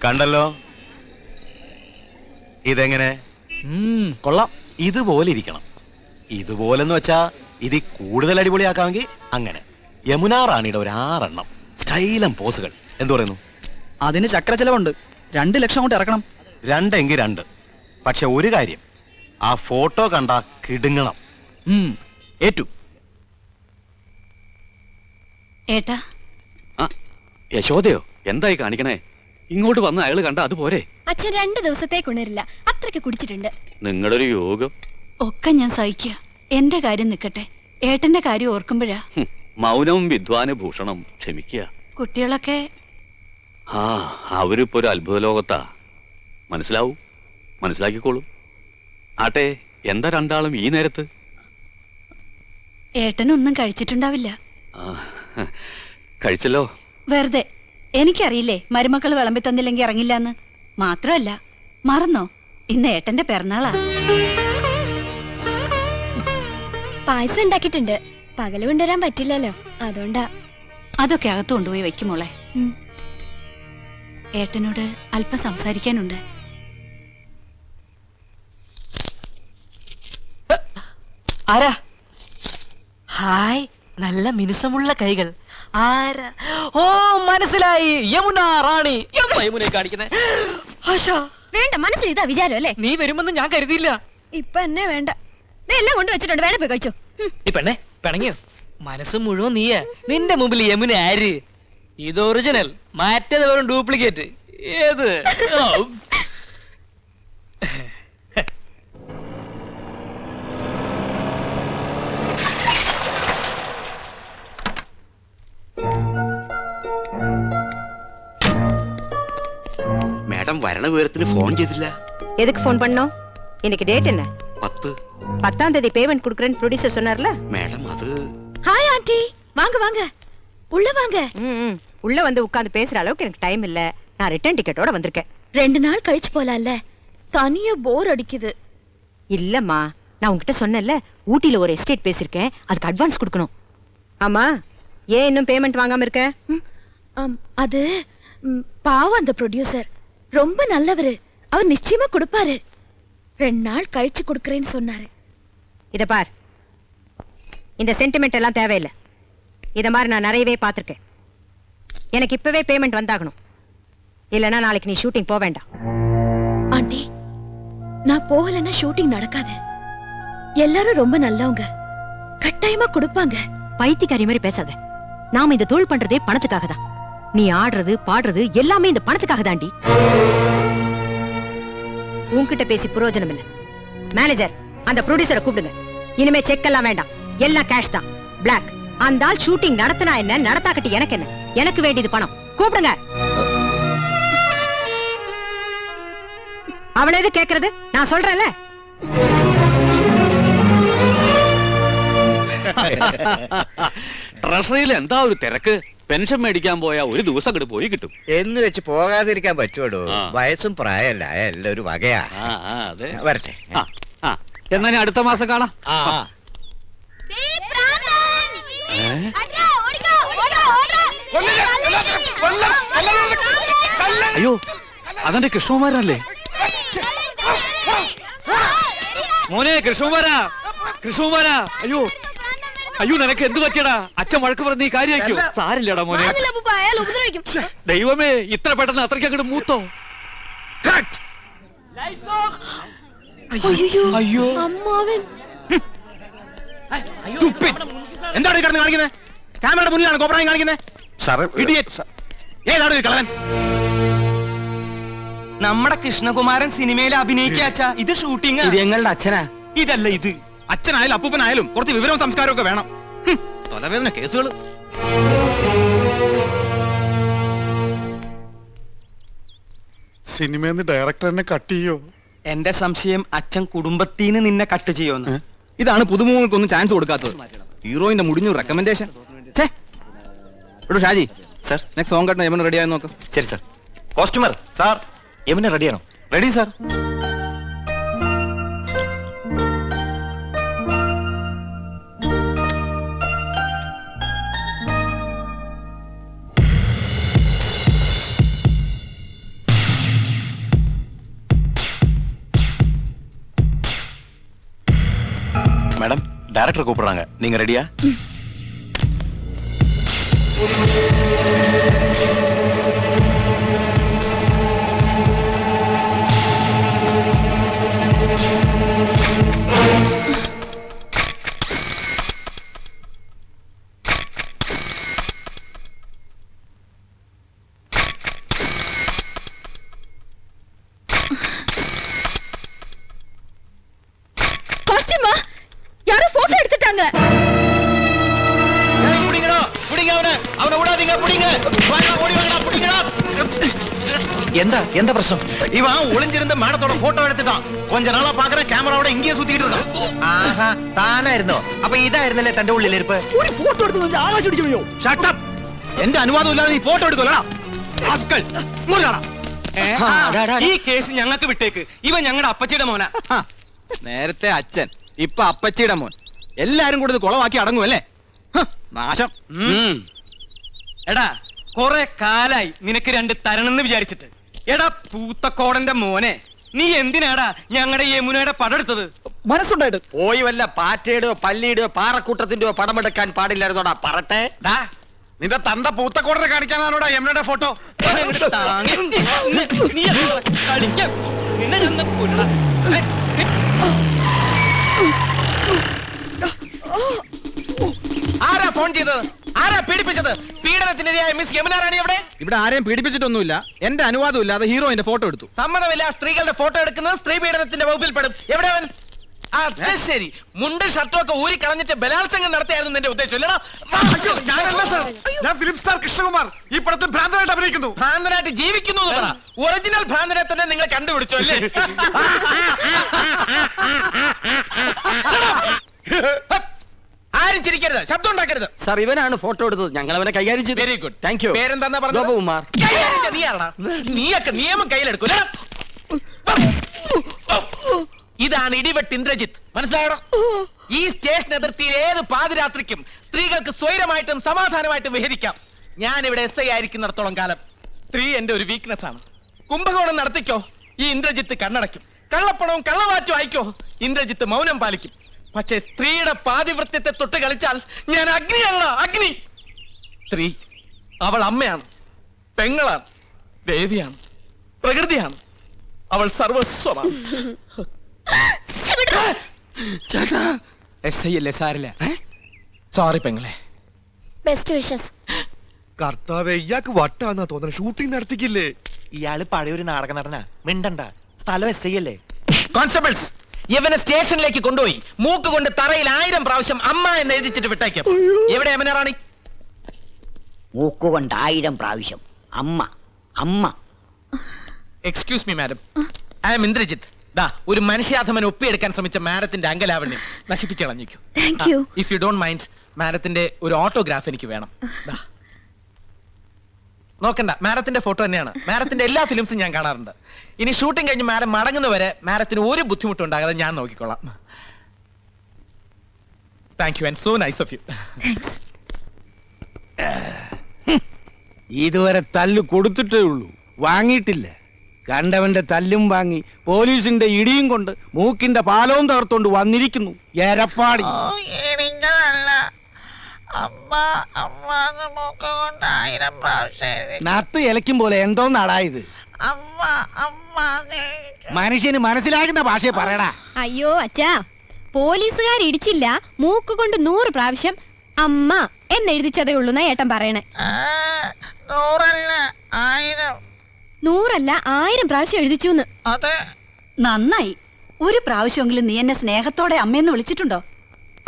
കണ്ടല്ലോ. ഇതെങ്ങനെ? കൊള്ളാം. ഇതുപോലെ ഇരിക്കണം. ഇതുപോലെന്ന് വെച്ചാ ഇത് കൂടുതൽ അടിപൊളിയാക്കാമെങ്കിൽ അങ്ങനെ. യമുനാ റാണിയുടെ ഒരു 6 എണ്ണം സ്റ്റൈലം പോസുകൾ. എന്തു പറയുന്നു? അതിന് ചക്ര ചെലവുണ്ട്. 2 ലക്ഷം കൊണ്ട് ഇറക്കണം. 2 എങ്കിൽ 2. പക്ഷെ ഒരു കാര്യം, ആ ഫോട്ടോ കണ്ടാ കിടുങ്ങണം. ഏറ്റു. ഏട്ടാ. യശോദയോ എന്തായി കാണിക്കണേ? ഇങ്ങോട്ട് വന്ന് അയാള് കണ്ട അതുപോരെ? അച്ഛൻ 2 ദിവസത്തേക്ക് ഉണരില്ല, അത്രയ്ക്ക് കുടിച്ചിട്ടുണ്ട്. നിങ്ങളൊരു യോഗം. ഒക്കെ ഞാൻ സഹിക്കുക. എന്റെ കാര്യം നിക്കട്ടെ, ഏട്ടന്റെ കാര്യം ഓർക്കുമ്പോഴാ. മൗനവും വിദ്വാന് ഭൂഷണം. ക്ഷമിക്കുക. കുട്ടികളൊക്കെ അവരിപ്പോ ഒരു അത്ഭുത ലോകത്താ. മനസ്സിലാക്കിക്കോളും. ആട്ടെ, എന്താ രണ്ടാളും ഈ നേരത്ത്? ഏട്ടനൊന്നും കഴിച്ചിട്ടുണ്ടാവില്ല. കഴിച്ചല്ലോ. വെറുതെ. എനിക്കറിയില്ലേ മരുമക്കൾ വിളമ്പി തന്നില്ലെങ്കിൽ ഇറങ്ങില്ലാന്ന്. മാത്രമല്ല, മറന്നോ, ഇന്ന് ഏട്ടന്റെ പിറന്നാളാ. പായസം ഉണ്ടാക്കിയിട്ടുണ്ട്. പകല് കൊണ്ടുവരാൻ പറ്റില്ലല്ലോ, അതുകൊണ്ടാ. അതൊക്കെ അകത്ത് കൊണ്ടുപോയി വെക്കുമോളെ. ഏട്ടനോട് അല്പം സംസാരിക്കാനുണ്ട്. ആരാ? ഹായ്, നല്ല മിനുസമുള്ള കൈകൾ. ആരാ? ഓ, മനസ്സിലായി, യമുനാ റാണി. യമുനെ കാണിക്കുന്നേ. വേണ്ട, മനസ്സിൽ ഇതാ വിചാരം അല്ലേ? നീ വരുമെന്ന് ഞാൻ കരുതിയില്ല. ഇപ്പൊ എന്നെ വേണ്ട. എല്ലാം കൊണ്ട് വെച്ചിട്ടുണ്ട്, വേണേ പോയി കഴിച്ചോ. ഈ പെണ്ണെ പിണങ്ങിയോ? മനസ്സ് മുഴുവൻ നീയാ. നിന്റെ മുമ്പിൽ യമുന ആര്? ഇത് ഒറിജിനൽ, മറ്റേത് വെറും ഡ്യൂപ്ലിക്കേറ്റ്. ഏത്? மேடம் வரண விவரத்துல போன் செய்தில்ல. எதுக்கு போன் பண்ணோம்? இன்னைக்கு டேட் என்ன? 10. 10ஆம் தேதி பேமெண்ட் கொடுக்கறேன்னு ப்ரொடியூசர் சொன்னார்ல. மேடம் அது. ஹாய் ஆண்டி, வாங்க வாங்க, உள்ள வாங்க. உள்ள வந்து உட்கார்ந்து பேசுற அளவுக்கு எனக்கு டைம் இல்ல. நான் ரிட்டர்ன் டிக்கெட்டோட வந்திருக்கேன். 2 நாள் கழிச்சு போலாம்ல, தனியா போர் அடிக்குது. இல்லம்மா, நான் உன்கிட்ட சொன்னேன்ல, ஊட்டில ஒரு எஸ்டேட் பேசிருக்கேன், அதுக்கு அட்வான்ஸ் கொடுக்கணும். ஆமா, ஏன் இன்னும் பேமெண்ட் வாங்காம இருக்க? அது பாவம், அந்த ப்ரொடியூசர் ரொம்ப நல்லவரு. அவர் நிச்சயமா கொடுப்பாரு. 2 நாள் கழிச்சு கொடுக்கறேன்னு சொன்னாரு. இத பார், இந்த சென்டிமெண்ட் எல்லாம் தேவையில்லை. இத மாதிரி நான் நிறையவே பார்த்திருக்கேன். எனக்கு இப்பவே பேமெண்ட் வந்தாகணும், இல்லனா நாளைக்கு நீ ஷூட்டிங் போக வேண்டாம். ஆண்டி, நான் போகலன்னா ஷூட்டிங் நடக்காது. எல்லாரும் ரொம்ப நல்லவங்க, கட்டாயமா கொடுப்பாங்க. பைத்தியக்காரி மாதிரி பேசாத. நாம இந்த தொழில் பண்றதே பணத்துக்காக தான். நீ ஆடுறது பாடுறது எல்லாமே இந்த பணத்துக்காக தாண்டி. உன்கிட்ட பேசி பிரயோஜனம் இல்ல. மேனேஜர், அந்த ப்ரொடியூசரை கூப்பிடுங்க. இனிமே செக் எல்லாம் வேண்டாம், எல்லாம் கேஷ் தான், பிளாக். அந்த ஆள் ஷூட்டிங் நடத்தினா என்ன, நடத்தாக்கட்டி எனக்கு என்ன? எனக்கு வேண்டியது பணம். கூப்பிடுங்க. அவள எது கேக்குறது? நான் சொல்றேன்ல. ട്രഷറിയിൽ എന്താ ഒരു തിരക്ക്. പെൻഷൻ മേടിക്കാൻ പോയാ ഒരു ദിവസം അങ്ങോട്ട് പോയി കിട്ടും. എന്ന് വെച്ച് പോകാതിരിക്കാൻ പറ്റുമോ? വയസ്സും പ്രായമല്ല, എല്ലാം ഒരു വകയാ. അതെ, വരട്ടെ. എന്നാ ഞാൻ അടുത്ത മാസം കാണാം. അയ്യോ, അതെന്റെ കൃഷ്ണകുമാരനല്ലേ? മോനെ കൃഷ്ണകുമാരാ, കൃഷ്ണകുമാരാ. അയ്യോ അയ്യോ, നിനക്ക് എന്ത് പറ്റിയടാ? അച്ഛൻ വഴക്ക് പറഞ്ഞ ഈ കാര്യമായിരിക്കും. സാരില്ലടാ മോനെ. ദൈവമേ, ഇത്ര പെട്ടെന്ന് അത്രയ്ക്ക് അങ്ങോട്ട് മൂത്തോ? അയ്യോ, എന്താണ് കിടന്ന് കാണിക്കുന്നത്? ക്യാമറയുടെ മുന്നിലാണ് കോപ്രായം കാണിക്കുന്നത്. ഏതാണ് കളവൻ? നമ്മുടെ കൃഷ്ണകുമാരൻ സിനിമയിൽ അഭിനയിക്കാച്ചാ. ഇത് ഷൂട്ടിംഗ്. ഇത് ഞങ്ങളുടെ അച്ഛനാ. ഇതല്ല ഇത്. അച്ഛനായാലും അപ്പൂപ്പനായാലും കുറച്ച് വിവരവും സംസ്കാരവും ഒക്കെ വേണം. തലവേദന കേസുകൾ. സിനിമന്ന് ഡയറക്ടർ എന്നെ കട്ട് ചെയ്യോ? എന്റെ സംശയം അച്ഛൻ കുടുംബത്തിന്ന് നിന്നെ കട്ട് ചെയ്യോന്ന്. ഇതാണ് പുതുമുഖങ്ങൾക്കൊന്നും ചാൻസ് കൊടുക്കാത്തത്. ഹീറോയിന്റെ മുടിഞ്ഞു recommendation. Shaji sir, next song കട്ടിന് യമുന റെഡി ആയി നോക്ക്. ശരി സർ. കോസ്റ്റ്യൂമർ സാർ, യമുന റെഡിയാണോ? Ready sir. மேடம் டைரக்டர் கூப்பிடுறாங்க, நீங்க ரெடியா? காஸ்டியூமா யாரோ போட்டோ எடுத்துட்டாங்க. എന്താ പ്രശ്നം? ഇവൻ ഒളിഞ്ഞിരുന്ന മാഡത്തോടെ ഫോട്ടോ എടുത്തിട്ടാൻ கொஞ்ச നാളാ പാക്കറ ക്യാമറയോടെ ഇങ്ങനെ സുത്തിയിട്ട് ഇരുന്നു. ആഹാ താനായിരുന്നോ? അപ്പൊ ഇതായിരുന്നല്ലേ തന്റെ ഉള്ളിലിരിപ്പ്? ഒരു ഫോട്ടോ എടുത്ത് ആകാശം ഇടിച്ചു. Shut up. എന്റെ അനുവാദം ഇല്ലാതെ നീ ഫോട്ടോ എടുക്കോടാ. ഈ കേസ് ഞങ്ങൾക്ക് വിട്ടേക്ക്. ഇവൻ ഞങ്ങളുടെ അപ്പച്ചിയുടെ മോനാ. നേരത്തെ അച്ഛൻ, ഇപ്പൊ അപ്പച്ചിയുടെ മോൻ. എല്ലാരും കൂടി ഇത് കുളവാക്കി അടങ്ങുമല്ലേ? നാശം. എടാ കൊറേ കാലായി നിനക്ക് രണ്ട് തരണെന്ന് വിചാരിച്ചിട്ട്. എടാ പൂത്തക്കോടന്റെ മോനെ, നീ എന്തിനാടാ ഞങ്ങളുടെ യമുനയുടെ പടം എടുത്തത്? മനസ്സുണ്ടായിട്ട് പോയി വല്ല പാറ്റയുടെയോ പല്ലിയുടെയോ പാറക്കൂട്ടത്തിന്റെയോ പടമെടുക്കാൻ പാടില്ലായിരുന്നോടാ പറട്ടെ. നിന്റെ തന്ത പൂത്തക്കോടനെ കാണിക്കാനാണോടാ യമുനയുടെ ഫോട്ടോ? നീ കളിക്കാം. നിന്നെ ചെന്ന് കൊല്ലാം. ആരാ ഫോൺ ചെയ്തത്? ആരാ പീഡിപ്പിച്ചത്? പീഡനത്തിനിരയായ മിസ് യമുന റാണി എവിടെ? ഇവിടെ ആരെയും പീഡിപ്പിച്ചിട്ടൊന്നുമില്ല. എന്റെ അനുവാദം ഇല്ലാതെ ഹീറോയിന്റെ ഫോട്ടോ എടുത്തു. സമ്മതമില്ല. സ്ത്രീകളുടെ ഫോട്ടോ എടുക്കുന്നത് സ്ത്രീ പീഡനത്തിന്റെ വകുപ്പിൽ പെടും. എവിടെ അവൻ? അത് ശരി, മുണ്ടും ഷർട്ടും ഒക്കെ ഊരി കളഞ്ഞിട്ട് ബലാത്സംഗം നടത്തിയായിരുന്നു എന്റെ ഉദ്ദേശം ഇല്ലടാ. ഞാനല്ല സാർ, ഞാൻ ഫിലിം സ്റ്റാർ കൃഷ്ണകുമാർ. ഈ പടത്തിൽ ഭ്രാന്തനായിട്ട് അഭിനയിക്കുന്നു. ഭ്രാന്തനായിട്ട് ജീവിക്കുന്നു എന്ന് പറ. ഒറിജിനൽ ഭ്രാന്തനെ തന്നെ നിങ്ങൾ കണ്ടുപിടിച്ചു അല്ലേ? ആരും ചിരിക്കരുത്, ശബ്ദം ഉണ്ടാക്കരുത്. സാർ ഇവനാണ് ഫോട്ടോ എടുത്തത്, ഞങ്ങൾ അവനെ കൈകാര്യം ചെയ്തു. Very good, thank you. പേരെന്താ പറഞ്ഞത്? ഗോപകുമാർ. നീയൊക്കെ നിയമം കയ്യിലെടുക്കൂല. ഇതാണ് ഇടിവെട്ട് ഇന്ദ്രജിത്ത്, മനസ്സിലായോ? ഈ സ്റ്റേഷൻ അതിർത്തിയിൽ ഏത് പാതിരാത്രിക്കും സ്ത്രീകൾക്ക് സ്വൈരമായിട്ടും സമാധാനമായിട്ടും വിഹരിക്കാം. ഞാൻ ഇവിടെ SI ആയിരിക്കുന്നിടത്തോളം കാലം സ്ത്രീ എന്റെ ഒരു വീക്ക്നെസ് ആണ്. കുംഭകോണം നടത്തിക്കോ, ഈ ഇന്ദ്രജിത്ത് കണ്ണടയ്ക്കും. കള്ളപ്പണവും കള്ളവാറ്റും ആയിക്കോ, ഇന്ദ്രജിത്ത് മൗനം പാലിക്കും. പക്ഷെ സ്ത്രീയുടെ പാതിവൃത്യത്തെ തൊട്ട് കളിച്ചാൽ ഞാൻ അഗ്നിയല്ല, അഗ്നി. സ്ത്രീ അവൾ അമ്മയാണ്, പെങ്ങളാണ്, ദേവിയാണ്, പ്രകൃതിയാണ്. അവൾ സർവസ്വമാണ്. ചേട്ടാ SI അല്ലേ, സാരില്ല. സോറി പെങ്ങളെ. Best wishes. കർത്താവേ, ഇയാൾക്ക് വട്ടാന്നാ തോന്നുന്നത്. ഷൂട്ടിംഗ് നടത്തിക്കില്ലേ? ഇയാള് പഴയൊരു നാടക നടനാ. മിണ്ടണ്ട, സ്ഥലം SI അല്ലേ. കോൺസ്റ്റബിൾസ്, ഇവനെ സ്റ്റേഷനിലേക്ക് കൊണ്ടുപോയി മൂക്ക് കൊണ്ട് തറയിൽ 1000 പ്രാവശ്യം അമ്മ എന്ന് എഴുതിച്ചിട്ട് വിട്ടേക്കും. എവിടെ യമുന റാണി? മൂക്കുകൊണ്ട് 1000 പ്രാവശ്യം അമ്മ അമ്മ. Excuse me madam, I am Indrajith. ദാ ഒരു മനുഷ്യാധമൻ ഒപ്പിയെടുക്കാൻ ശ്രമിച്ച മാഡത്തിന്റെ അങ്കലാവണ്യം നശിപ്പിച്ചു കളഞ്ഞിരിക്കും. Thank you. If you don't mind, മാഡത്തിന്റെ ഒരു ഓട്ടോഗ്രാഫ് എനിക്ക് വേണം. ദാ. നോക്കണ്ട, മാഡത്തിന്റെ ഫോട്ടോ തന്നെയാണ്. മാഡത്തിന്റെ എല്ലാ ഫിലിംസും ഞാൻ കാണാറുണ്ട്. ഇനി ഷൂട്ടിംഗ് കഴിഞ്ഞ് മാഡം മടങ്ങുന്നവരെ മാഡത്തിന് ഒരു ബുദ്ധിമുട്ടും ഉണ്ടാകാതെ ഞാൻ നോക്കിക്കൊള്ളാം. Thank you and so nice of you. Thanks. ഇതുവരെ തല്ല് കൊടുത്തിട്ടേ ഉള്ളൂ, വാങ്ങിയിട്ടില്ല. കണ്ടവന്റെ തല്ലും വാങ്ങി പോലീസിന്റെ ഇടിയും കൊണ്ട് മൂക്കിന്റെ പാലവും തകർത്തോണ്ട് വന്നിരിക്കുന്നു എരപ്പാടി. നത്ത് ഇലയ്ക്കും പോലെ എന്തോ നടായത്. മനുഷ്യന് മനസ്സിലാകുന്ന ഭാഷയെ പറയടാ. അയ്യോ അച്ഛാ, പോലീസുകാർ ഇടിച്ചില്ല, മൂക്ക് കൊണ്ട് 100 പ്രാവശ്യം അമ്മ എന്നെഴുതിച്ചതേ ഉള്ളൂ എന്നാ ഏട്ടൻ പറയണേ. 100 അല്ല 1000 പ്രാവശ്യം എഴുതിച്ചു. നന്നായി. ഒരു പ്രാവശ്യമെങ്കിലും നീ എന്നെ സ്നേഹത്തോടെ അമ്മയെന്ന് വിളിച്ചിട്ടുണ്ടോ?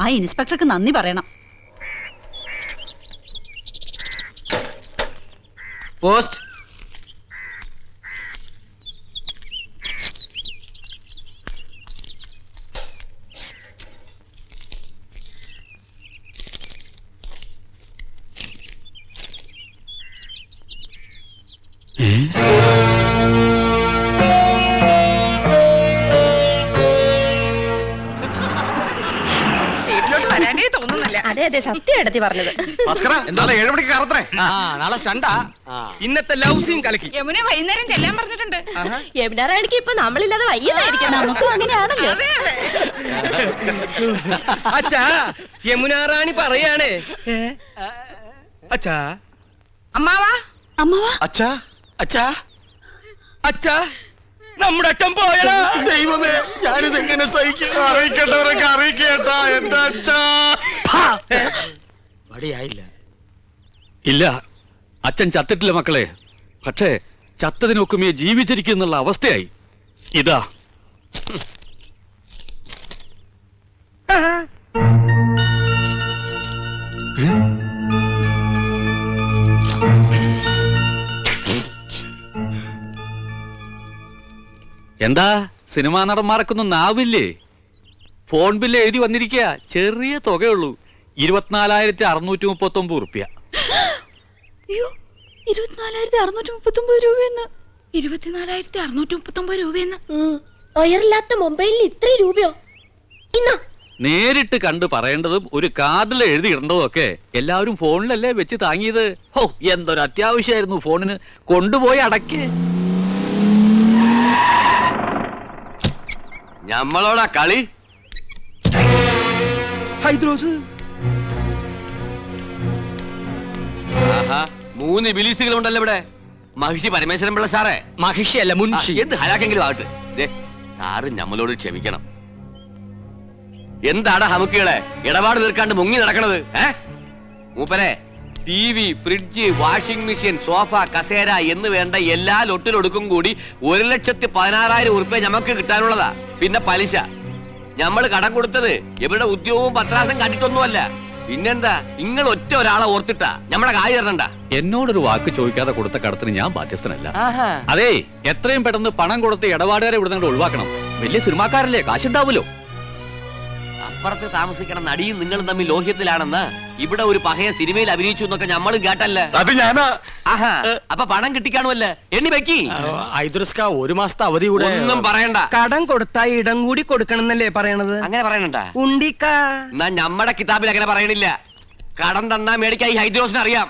ആ ഇൻസ്പെക്ടർക്ക് നന്ദി പറയണം. പോസ്റ്റ്. അതെ അതെ സത്യം എടുത്തി പറഞ്ഞത്. എന്താ 7 മണിക്ക് കറത്രേ? നാളെ സ്റ്റണ്ടാ. ഇന്നത്തെ ലവ് സീൻ കലക്കി. യമുന വൈകുന്നേരം ചെല്ലാൻ പറഞ്ഞിട്ടുണ്ട്. യമുന റാണിക്ക് ഇപ്പൊ നമ്മളില്ലാതെ വയ്യതായിരിക്കും. നമുക്കും അങ്ങനെയാണല്ലോ. അച്ഛാ യമുന റാണി പറയാണ്. അച്ഛാ അമ്മാവാ അമ്മവാ അച്ഛാ അച്ഛാ അച്ഛാ നമ്മുടെ അച്ഛൻ പോയടാ. ദൈവമേ ഞാനിത് എങ്ങനെ സഹിക്കും? അറിയിക്കേണ്ടവരൊക്കെ അറിയിക്കേട്ടാ എന്റെ അച്ഛാ. മടിയായില്ല. ഇല്ല, അച്ഛൻ ചത്തിട്ടില്ല മക്കളെ. പക്ഷേ ചത്തതിനൊക്കുമേ ജീവിച്ചിരിക്കുന്നുള്ള അവസ്ഥയായി. ഇതാ എന്താ സിനിമാ നടന്മാർക്കൊന്നും നാവില്ലേ? ഫോൺ ബില്ല് എഴുതി വന്നിരിക്കുക. ചെറിയ തുകയുള്ളൂ, 24,639 റുപ്യ. അയ്യോ 24,639 രൂപയെന്ന്. 24,639 രൂപയെന്ന്. ഒയറില്ലാത്ത മൊബൈലിൽ ഇത്രയും രൂപയോ? ഇന്നോ നേരിട്ട് കണ്ട് പറയേണ്ടതും ഒരു കാർഡിൽ എഴുതി ഇടേണ്ടതും ഒക്കെ എല്ലാവരും ഫോണിലല്ലേ വെച്ച് താങ്ങിയത്. ഹോ, എന്തൊരു അത്യാവശ്യമായിരുന്നു ഫോണിന്. കൊണ്ടുപോയി അടക്കേ. ഞമ്മളോടാ കളി. ഹൈദ്രോസ് ആഹാ, 3 ബിലീസുകളുണ്ടല്ലോ ഇവിടെ. മഹിഷി പരമേശ്വരൻ പിള്ള സാറേ. മഹിഷിയല്ല മുൻഷി. എന്ത് ഹലാക്കെങ്കിലും ആകട്ടെ. ദേ, സാറ് ഞമ്മളോട് ക്ഷമിക്കണം. എന്താടാ ഹമുക്കികളെ ഇടപാട് തീർക്കാണ്ട് മുങ്ങി നടക്കണത്? മൂപ്പരെ TV, fridge, washing machine, sofa, കസേര എന്ന് വേണ്ട എല്ലാ ലൊട്ടിലൊടുക്കും കൂടി 1,16,000 ഉറുപ്പ്യ ഞമ്മക്ക് കിട്ടാനുള്ളതാ. പിന്നെ പലിശ. ഞമ്മള് കടം കൊടുത്തത് ഇവരുടെ ഉദ്യോഗവും പത്രാസം കണ്ടിട്ടൊന്നുമല്ല. പിന്നെന്താ, നിങ്ങൾ ഒറ്റ ഒരാളെ ഓർത്തിട്ടാ ഞമ്മടെ കായ് തരണണ്ട. എന്നോടൊരു വാക്ക് ചോദിക്കാതെ കൊടുത്ത കടത്തിന് ഞാൻ ബാധ്യസ്ഥനല്ല. അതെ, എത്രയും പെട്ടെന്ന് പണം കൊടുത്ത് ഇടപാടുകാരെ ഇവിടെ നിന്ന് ഒഴിവാക്കണം. വലിയ സിനിമാക്കാരല്ലേ, കാശുണ്ടാവുമല്ലോ. അപ്പുറത്ത് താമസിക്കണ നടിയും നിങ്ങളും തമ്മിൽ ലോഹ്യത്തിലാണെന്ന് ഇവിടെ ഒരു പഹയ സിനിമയിൽ അഭിനയിച്ചു എന്നൊക്കെ ഞമ്മളും കേട്ടല്ല. അത് ഞാനാ. ആഹാ, അപ്പൊ പണം കിട്ടിക്കാണുമല്ലേ? എണ്ണി വെക്കി. ഹൈദ്രോസ്ക 1 മാസത്തെ അവധി കൂടെ. ഒന്നും പറയണ്ട. കടം കൊടുത്താ ഇടം കൂടി കൊടുക്കണം എന്നല്ലേ പറയണത്? അങ്ങനെ പറയണണ്ട. ഉണ്ടിക്ക എന്നാ ഞമ്മടെ കിതാബിൽ അങ്ങനെ പറയണില്ല. കടം തന്നാ മേടിക്കാൻ ഈ ഹൈദ്രോസിനെ അറിയാം.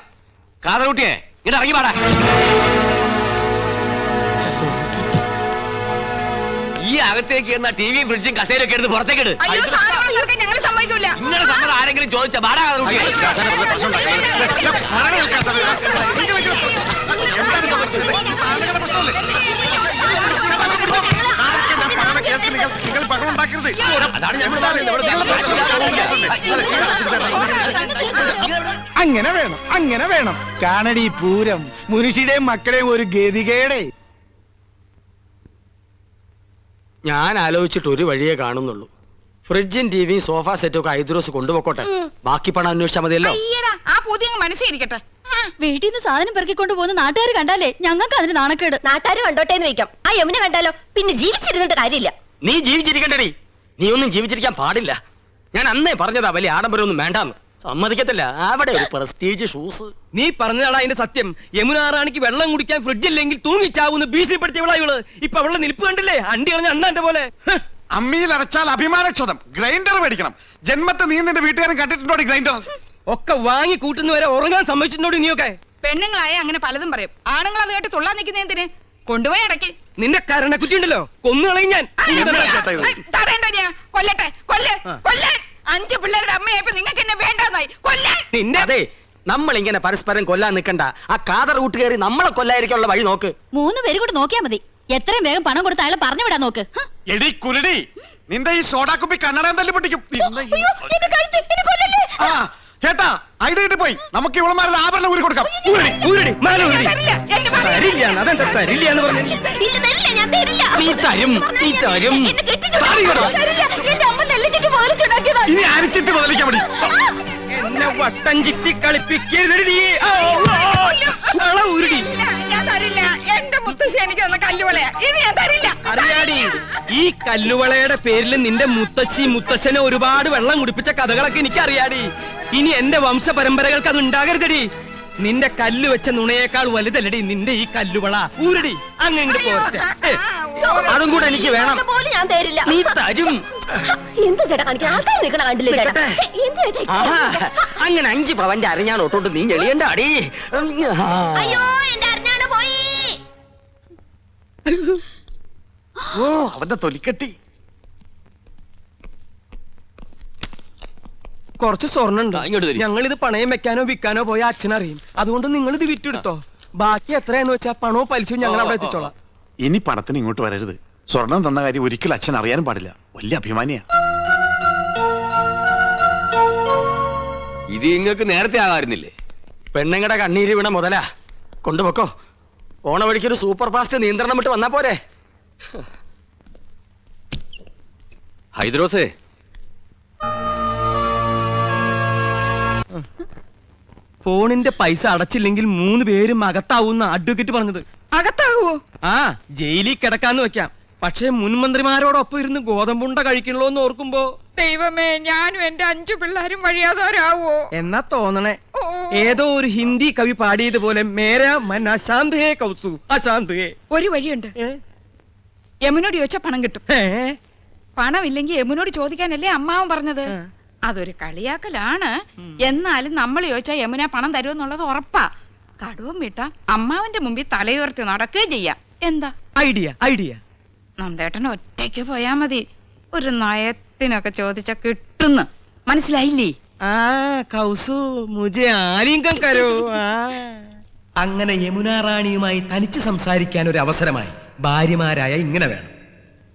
കാതറൂട്ടിയെ ഇങ്ങനെ ഇറങ്ങി പാടാ. ഈ അകത്തേക്ക് എന്ന ടിവിയും ഫ്രിഡ്ജും കസേരയൊക്കെ എടുത്ത് പുറത്തേക്ക് ഇട്. ഞങ്ങൾ സമ്മതിക്കൂല. നിങ്ങളുടെ സമ്മതം ആരെങ്കിലും ചോദിച്ചാ പാടാ കാതറൂട്ടിയെ. അതാണ് ഞമ്മൾ അങ്ങനെ വേണം, അങ്ങനെ വേണം. കാണടി പൂരം മുനുഷിയുടെയും മക്കളെയും ഒരു ഗതികേടെ. ഞാൻ ആലോചിച്ചിട്ട് ഒരു വഴിയേ കാണുന്നുള്ളൂ. ഫ്രിഡ്ജും ടിവിയും സോഫ സെറ്റും ഒക്കെ ഹൈദ്രോസ് കൊണ്ടുപോക്കോട്ടെ. ബാക്കി പണം അന്വേഷിച്ചാൽ മതിയല്ലോ. ആ പുതിയ മനസ്സിരിക്കട്ടെ. വീട്ടിൽ നിന്ന് സാധനം പെറുക്കിക്കൊണ്ട് പോകുന്ന നാട്ടുകാർ കണ്ടാലേ ഞങ്ങൾക്ക് അതിന് നാണക്കേട്. നാട്ടുകാർ കണ്ടോട്ടെ എന്ന് വെക്കാം. ആ യമുന കണ്ടാലോ പിന്നെ ജീവിച്ചിരുന്നിട്ട് കാര്യമില്ല. നീ ജീവിച്ചിരിക്കണ്ടടി. നീ ഒന്നും ജീവിച്ചിരിക്കാൻ പാടില്ല. ഞാൻ അന്നേ പറഞ്ഞതാ വലിയ ആഡംബരം ഒന്നും വേണ്ടാന്ന്. സമ്മതിക്കത്തില്ല. അവിടെ ഒരു പ്രസ്റ്റീജ് ഷൂസ്. നീ പറഞ്ഞതാണ് അതിന്റെ സത്യം. യമുന റാണിക്ക് വെള്ളം കുടിക്കാൻ ഫ്രിഡ്ജ് ഇല്ലെങ്കിൽ തൂങ്ങിച്ചാവൂന്ന് ഭീഷണിപ്പെടുത്തിയവളാ ഇവള്. ഇപ്പൊ അവളുടെ നിൽപ്പ് കണ്ടില്ലേ? അണ്ടി കളഞ്ഞ അണ്ണാന്റെ പോലെ. അമ്മിയിൽ അരച്ചാൽ അഭിമാനക്ഷതം. ഗ്രൈൻഡർ മേടിക്കണം. ജന്മത്തെ നീ നിന്റെ വീട്ടുകാരൻ കണ്ടിട്ടുണ്ടോ ഗ്രൈൻഡർ? ഒക്കെ വാങ്ങി കൂട്ടുന്നവരെ ഉറങ്ങാൻ സമ്മതിച്ചിട്ടുണ്ടോ നീയൊക്കെ? പെണ്ണുങ്ങളായ അങ്ങനെ പലതും പറയും. ആണുങ്ങൾ അത് കേട്ട് തുള്ളാൻ നിൽക്കുന്ന എന്തിന്? കൊണ്ടുപോയി അടക്കി. നിന്റെ കരണക്കുറ്റി ഉണ്ടല്ലോ, കൊന്നുകളയും ഞാൻ. കൊല്ലട്ടെ, കൊല്ലാൻ 5 പിള്ളേരുടെ അമ്മയായപ്പോ നിങ്ങൾക്ക് എന്നെ വേണ്ടെന്നായി. കൊല്ലാൻ. നിന്റെ അതെ, നമ്മൾ ഇങ്ങനെ പരസ്പരം കൊല്ലാൻ നിൽക്കണ്ട. ആ കാതർ റൂട്ട് കയറി നമ്മളെ കൊല്ലായിരിക്കാനുള്ള വഴി നോക്ക്. 3 പേര് കൂടെ നോക്കിയാ മതി. എത്രയും വേഗം പണം കൊടുത്ത് അയാളെ പറഞ്ഞു വിടാൻ നോക്ക്. എടി കുരുടി, നിന്റെ ഈ സോഡാ കുപ്പി കണ്ണടം തല്ലി പൊട്ടിക്കും. ആ ചേട്ടാ, ഐഡിയ പോയി. നമുക്ക് ഇവളമാരുടെ ആഭരണം ഊരി കൊടുക്കാം. അതെന്താ തരില്ല എന്ന് പറഞ്ഞു? നീ തരും, നീ തരും. ഇനി അരിച്ചിട്ട് മുതലിക്കാൻ മതി. എന്നെ വട്ടം ചുറ്റി കളിപ്പിക്കരുത് നീ. ഉരുടി അറിയാടി, ഈ കല്ലുവളയുടെ പേരിൽ നിന്റെ മുത്തശ്ശി മുത്തച്ഛനെ ഒരുപാട് വെള്ളം കുടിപ്പിച്ച കഥകളൊക്കെ എനിക്കറിയാടി. ഇനി എന്റെ വംശ പരമ്പരകൾക്ക് അത് ഉണ്ടാകരുതടി. നിന്റെ കല്ല് വെച്ച നുണയേക്കാൾ വലുതല്ലടി നിന്റെ ഈ കല്ലുവള. ഊരടി അങ്ങ് പോരട്ടെ. അതും കൂടെ എനിക്ക് വേണം. പോലും ഞാൻ തരില്ല. നീ തരും. എന്ത് ചേട്ടാ കാണിക്കാൻ ആൾക്കാർ നിൽക്കണ കണ്ടില്ലേ ചേട്ടാ? നിൽക്കട്ടെ. ശ്ശെ, എന്ത് ചേട്ടാ ആഹാ, അങ്ങനെ 5 പവന്റെ അരഞ്ഞാൻ ഒട്ടോട്ട് നീ ഞെളിയണ്ട അടി. അയ്യോ എന്റെ അറിഞ്ഞാണ് പോയി. ഓ അവന്റെ തൊലിക്കെട്ടി. കുറച്ച് സ്വർണ്ണുണ്ട്. ഇങ്ങോട്ട് തരൂ. ഞങ്ങൾ ഇത് പണയം വെക്കാനോ വിൽക്കാനോ പോയ അച്ഛനറിയും. അതുകൊണ്ട് നിങ്ങൾ ഇത് വിറ്റെടുത്തോ. ബാക്കി എത്രയാന്ന് വെച്ചാ പണവും പലിശയും ഞങ്ങൾ അവിടെ എത്തിച്ചോളാം. ഇനി പണത്തിന് ഇങ്ങോട്ട് വരരുത്. സ്വർണം തന്ന കാര്യം ഒരിക്കലും അച്ഛൻ അറിയാനും പാടില്ല. വലിയ അഭിമാനിയാ. ഇത് നിങ്ങൾക്ക് നേരത്തെ ആകാറുന്നില്ലേ? പെണ്ണുങ്ങളുടെ കണ്ണീര് വീണ മുതലാ. കൊണ്ടുപോക്കോ. പോണ വഴിക്കൊരു സൂപ്പർ ഫാസ്റ്റ് നിയന്ത്രണം വിട്ട് വന്നാ പോരെ. ഹൈദ്രോസേ, ഫോണിന്റെ പൈസ അടച്ചില്ലെങ്കിൽ 3 പേരും അകത്താവൂന്ന അഡ്വക്കേറ്റ് പറഞ്ഞത്. അകത്താവോ? ആ, ജയിലിൽ കിടക്കാന്ന് വെക്കാം. പക്ഷേ മുൻമന്ത്രിമാരോടൊപ്പം ഇരുന്ന് ഗോതമ്പുണ്ട കഴിക്കണല്ലോ എന്ന് ഓർക്കുമ്പോ ദൈവമേ, ഞാനും എന്റെ 5 പിള്ളേരും വഴിയാതോരാവോ? എന്നാ തോന്നണേ. ഏതോ ഒരു ഹിന്ദി കവി പാടിയതുപോലെ മേരാ മൻ അശാന്ത് ഹേ കൗസു അശാന്ത് ഹേ. ഒരു വഴിയുണ്ട്. യമുനോട് ചോദിച്ചാ പണം കിട്ടും. പണം ഇല്ലെങ്കിൽ യമുനോട് ചോദിക്കാനല്ലേ അമ്മാവൻ പറഞ്ഞത്. അതൊരു കളിയാക്കലാണ്. എന്നാലും നമ്മൾ ചോദിച്ചാൽ യമുന പണം തരുമെന്നുള്ളത് ഉറപ്പാ. കടവും വിട്ട അമ്മാവന്റെ മുമ്പിൽ തലയുയർത്തി നടക്കുകയും ചെയ്യാം. എന്താ ഐഡിയ? ഐഡിയ നന്ദേട്ടൻ ഒറ്റയ്ക്ക് പോയാ മതി. ഒരു നയത്തിനൊക്കെ ചോദിച്ച കിട്ടുന്നു. മനസ്സിലായില്ലേ? ആ കൗസു മുജെ ആലിംഗം കരോ. അങ്ങനെ യമുന റാണിയുമായി തനിച്ച് സംസാരിക്കാൻ ഒരു അവസരമായി. ഭാര്യമാരായ ഇങ്ങനെ വേണം.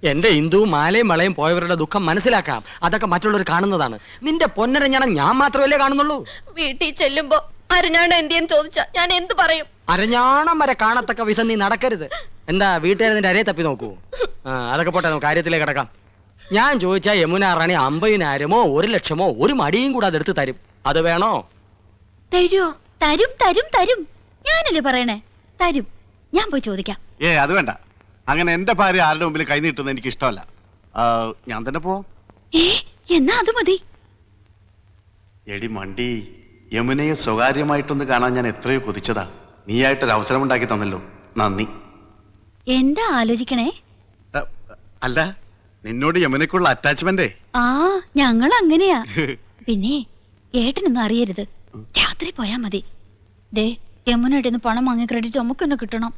എന്റെ ഹിന്ദു മാലയും വളയും പോയവരുടെ ദുഃഖം മനസ്സിലാക്കാം. അതൊക്കെ മറ്റുള്ളവർ കാണുന്നതാണ്. നിന്റെ പൊന്നരഞ്ഞാണം ഞാൻ മാത്രമല്ലേ കാണുന്നുള്ളൂ. വീട്ടിൽ ചെല്ലുമ്പോ അരഞ്ഞാണ് എന്തിയെന്ന് ചോദിച്ചാ ഞാൻ എന്ത് പറയും? അരഞ്ഞാണം വരെ കാണത്തക്ക വിധം നീ നടക്കരുത്. എന്താ വീട്ടുകാരെ നിന്റെ അരയെ തപ്പി നോക്കൂ? അതൊക്കെ പോട്ടെ, നമുക്ക് കാര്യത്തിലേക്ക് കിടക്കാം. ഞാൻ ചോദിച്ചാ യമുന റാണി 50,000-ഓ 1,00,000-ഓ ഒരു മടിയും കൂടെ അതെടുത്ത് തരും. അത് വേണോ? തരുമോ? തരും തരും തരും. ഞാനല്ലേ പറയണേ, തരും. ഞാൻ പോയി ചോദിക്കാം. അത് വേണ്ട. അങ്ങനെ എന്റെ ഭാര്യ ആരുടെ മുമ്പിൽ കൈ നീട്ടുന്നത് എനിക്ക് ഇഷ്ടമല്ല. ഞാൻ തന്നെ പോവാം. എന്നാ അത് മതി. എടി മണ്ടി, യമുനയെ സ്വകാര്യമായിട്ടൊന്ന് കാണാൻ ഞാൻ എത്രയോ കൊതിച്ചതാ. നീയായിട്ടൊരു അവസരം ഉണ്ടാക്കി തന്നല്ലോ, നന്ദി. എന്താ ആലോചിക്കണേ? അല്ല, നിന്നോട് യമുനക്കുള്ള അറ്റാച്ച്മെന്റേ. ആ, ഞങ്ങൾ അങ്ങനെയാ. പിന്നെ ഏട്ടനൊന്നും അറിയരുത്. രാത്രി പോയാ മതി. ദേ, യമുനയുടെ പണം വാങ്ങിയ ക്രെഡിറ്റ് നമുക്ക് തന്നെ കിട്ടണം.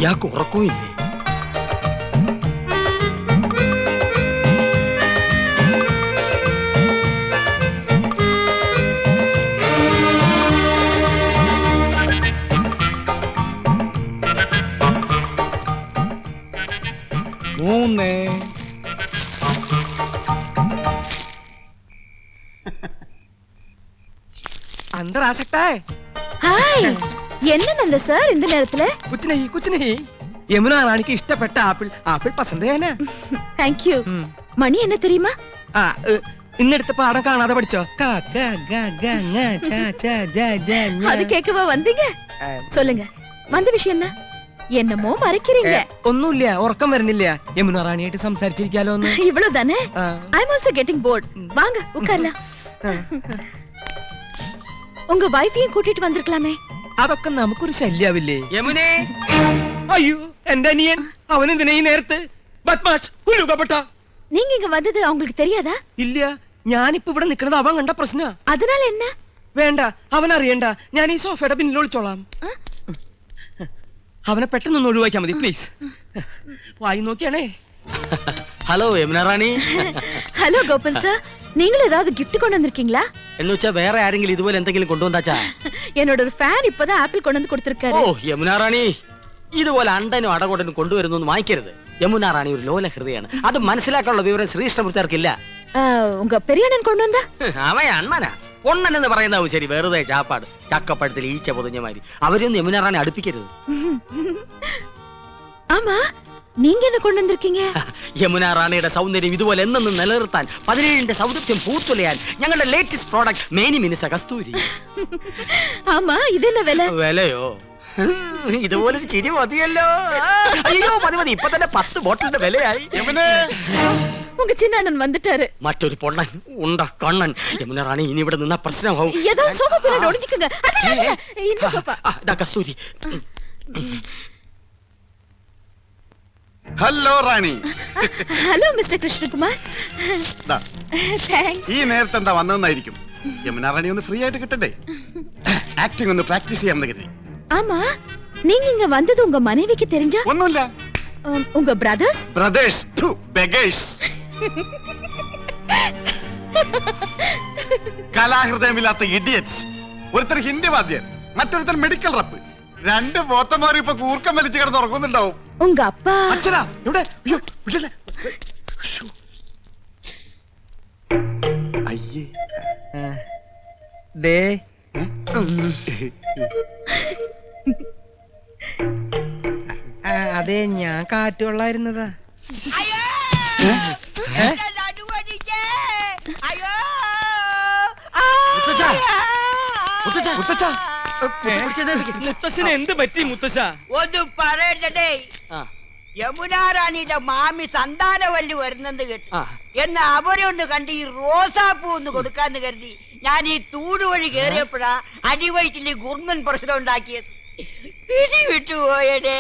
ഇയാൾക്ക് ഉറക്കവും ഇല്ലേ? अंदर आ सकता है? ഹായ്, என்ன സാർ இந்த நேரத்துல? कुछ नहीं. യമുന റാണിക്ക് ഇഷ്ടപ്പെട്ട ആപ്പിൾ പസന്ത് ചെയ്യാനാ. Thank you. മണി என்ன தெரியுமா? ഇന്നെടുത്ത പാഠം കാണാതെ പഠിച്ചോ? அது கேட்கவா வந்தீங்க? சொல்லுங்க, வந்த விஷயம் என்ன? என்னமோ மறைக்கிறீங்க. ഒന്നുമില്ല, ഉറക്കം വരുന്നില്ല. യമുന റാണിയായിട്ട് സംസാരിച്ചിരിക്കാലോ ഒന്ന്. இவ்வளவுதானே? ஐ அம் ஆல்சோ கெட்டிங் போர்ட். வாங்க உட்காரலாம். உங்க வைஃபையும் கூட்டிட்டு வந்திருக்கலாமே. അതൊക്കെ നമുക്കൊരു ശല്യാവില്ലേ? യമുനേ, അയ്യോ എന്റെ അനിയൻ. അവനെന്തിനാ ഈ നേരത്ത്? ബദ്മാഷ്, കുലുകപ്പെട്ട. நீங்க இங்க வந்தது அவங்களுக்கு தெரியாதா? ഇല്ല, ഞാനിപ്പോ ഇവിടെ നിൽക്കുന്നത് അവൻ കണ്ട പ്രശ്ന. அதனால என்ன? വേണ്ട, അവൻ അറിയണ്ട. ഞാൻ ഈ സോഫയുടെ പിന്നിൽ ഒളിച്ചോളാം. അവനെ പെട്ടെന്ന് ഒഴിവാക്കിയാൽ മതി പ്ലീസ്. വായി നോക്കിയാണേ. ഹലോ യമുന റാണി. ஹலோ கோபன் சார், நீங்களும் ஏதாவது gift கொண்டு வந்திருக்கீங்களா? എന്ന് വെച്ചാ വേറെ ആരെങ്കിലും ഇതുപോലെ എന്തെങ്കിലും കൊണ്ടുവന്നാച്ചാ? என்னோட ஒரு ஃபேன் இப்பதான் ஆப்பிள் கொண்டு வந்து கொடுத்திருக்காரு. ഓ യമുന റാണി, ഇതുപോലെ അണ്ടനും അടകൊടനും കൊണ്ടുവരുന്നു വാങ്ങിക്കരുത്. യമുന റാണി ഒരു ലോല ഹൃദയാണ്. അത് മനസ്സിലാക്കാനുള്ള വിവരം ശ്രീകൃഷ്ണമൂർത്തിയാർക്കില്ല. உங்க பெரிய அண்ணன் கொண்டு வந்தா? അവൻ അണ്ണനാ. ഒണ്ണൻ എന്ന് പറയുന്നതാവും ശരി, വെറുതെ ചാപ്പാട്. ചക്കപ്പഴത്തിൽ ഈച്ച പൊതിഞ്ഞ മാതിരി. അവരൊന്നും യമുന റാണി അടുപ്പിക്കരുത്. ஆமா, நீங்க என்ன கொண்டு வந்திருக்கீங்க? യമുന റാണിയുടെ സൗന്ദര്യം ഇതുപോലെ എന്നെന്നും നിലനിർത്താൻ 17ന്റെ സൗന്ദര്യം പൂത്തുലയാൻ ഞങ്ങളുടെ ലേറ്റസ്റ്റ് പ്രോഡക്റ്റ് മേനി മിനിസ കസ്തൂരി. ஆமா, இது என்ன விலை? വിലയോ? ഇതുപോലൊരു ചിരി മതിയല്ലോ. അയ്യോ മതി മതി, ഇപ്പൊ തന്നെ 10 ബോട്ടിലിന്റെ വിലയായി. உங்க சின்ன அண்ணன் வந்துட்டாரு. മറ്റൊരു പൊണ്ണൻ ഉണ്ട കണ്ണൻ. യമുന റാണി ഇനി ഇവിടെ നിന്ന പ്രശ്നമാവും. ஏதோ சோஃபா பின்னாடி ஒளிஞ்சுக்குங்க. அதெல்லாம் இந்த சோஃபா. ദാ Kasturi. Hello Rani. Hello mister Krishnakumar. Thanks. ഈ നേരത്തെ എന്താ വന്നതെന്നായിരിക്കും. യമുന റാണി ഒന്ന് ഫ്രീ ആയിട്ട് കിട്ടണ്ടേ? ആക്ടിംഗ് ഒന്ന് പ്രാക്ടീസ് ചെയ്യാൻ കരുതി. ஆமா, நீங்க இங்க வந்தது உங்க மனைவிக்கு தெரிஞ்சா? ഒന്നുമില്ല. உங்க பிரதர்ஸ்? Brothers beggars. കലാഹൃദയമില്ലാത്ത ഇഡിയറ്റ്സ്. ഒരുത്തർ ഹിന്ദി വാദ്യൻ, മറ്റൊരുത്തർ മെഡിക്കൽ റപ്പ്. രണ്ട് പോത്തന്മാരും ഇപ്പൊ കൂർക്കം വലിച്ചു കിടന്ന് ഉറങ്ങുന്നുണ്ടാവും. உங்க அப்பா? അച്ഛനാ ഇവിടെ. അയ്യോ വിടല്ലേ. അയ്യേ ദേ അതെ, ഞാൻ കാറ്റുകൊള്ളായിരുന്നതാ. മുത്തശ്ശന് എന്ത് പറ്റി മുത്തശ്ശ? ഒന്ന് പറയട്ടെ, യമുനാ റാണിയുടെ മാമി സന്താനവല്ലി വരുന്നെന്ന് കേട്ടു. എന്നാ അവരെ ഒന്ന് കണ്ട് ഈ റോസാപ്പൂ ഒന്ന് കൊടുക്കാന്ന് കരുതി ഞാൻ ഈ തൂട് വഴി കേറിയപ്പോഴാ അടിവയറ്റിൽ ഗുർമൻ പ്രശ്നം ഉണ്ടാക്കിയത്. പിടി വിട്ടുപോയടേ.